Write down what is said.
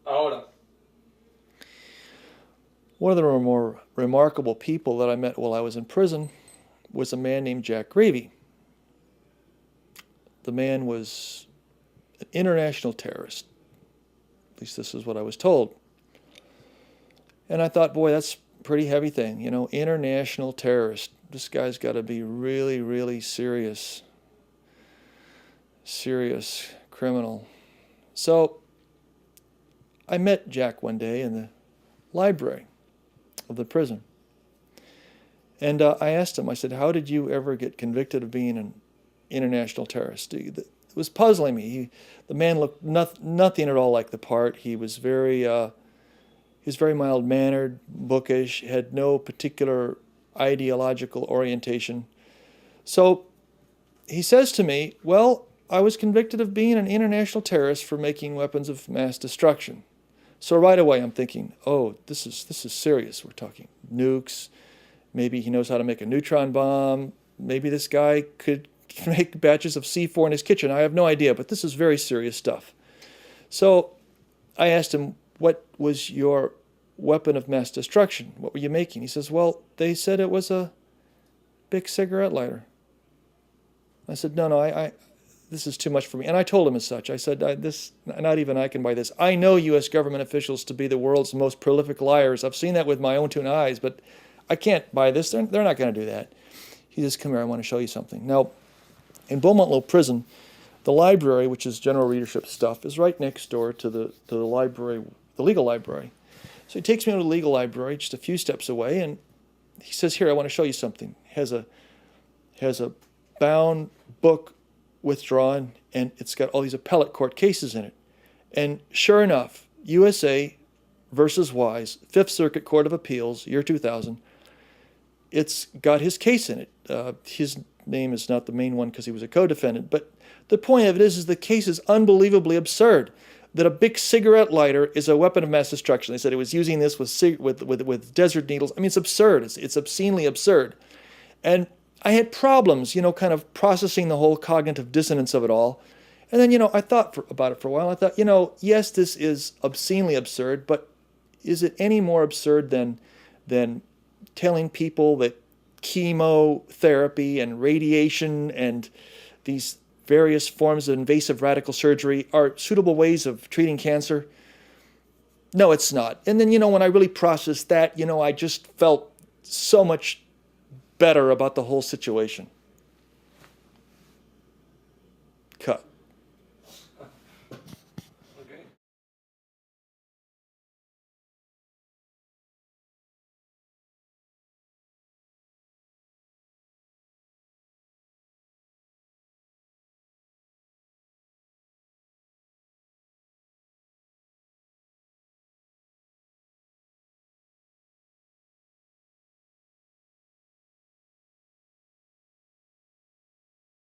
Ahora. One of the more remarkable people that I met while I was in prison was a man named Jack Greve. The man was an international terrorist. At least this is what I was told. And I thought, boy, that's a pretty heavy thing. You know, international terrorist. This guy's got to be really, really serious criminal. So I met Jack one day in the library of the prison. And I asked him, I said, how did you ever get convicted of being an international terrorist? It was puzzling me. The man looked nothing at all like the part. He was very mild-mannered, bookish, had no particular ideological orientation. So he says to me, well, I was convicted of being an international terrorist for making weapons of mass destruction. So right away I'm thinking, oh, this is serious. We're talking nukes. Maybe he knows how to make a neutron bomb. Maybe this guy could make batches of C4 in his kitchen. I have no idea, but this is very serious stuff. So I asked him, what was your weapon of mass destruction? What were you making? He says, well, they said it was a big cigarette lighter. I said, no, this is too much for me. And I told him as such. I said, not even I can buy this. I know U.S. government officials to be the world's most prolific liars. I've seen that with my own two eyes, but I can't buy this. They're not going to do that. He says, come here, I want to show you something. Now, in Beaumont Low Prison, the library, which is general readership stuff, is right next door to the library, the legal library. So he takes me to the legal library, just a few steps away, and he says, here, I want to show you something. Has a bound book withdrawn, and it's got all these appellate court cases in it. And sure enough, USA versus Wise, Fifth Circuit Court of Appeals, year 2000, it's got his case in it. His name is not the main one because he was a co-defendant, but the point of it is the case is unbelievably absurd. That a big cigarette lighter is a weapon of mass destruction. They said it was using this with desert needles. I mean, it's absurd. It's obscenely absurd. And I had problems, kind of processing the whole cognitive dissonance of it all. And then, I thought about it for a while. I thought, yes, this is obscenely absurd, but is it any more absurd than telling people that chemotherapy and radiation and these various forms of invasive radical surgery are suitable ways of treating cancer? No, it's not. And then, when I really processed that, I just felt so much better about the whole situation.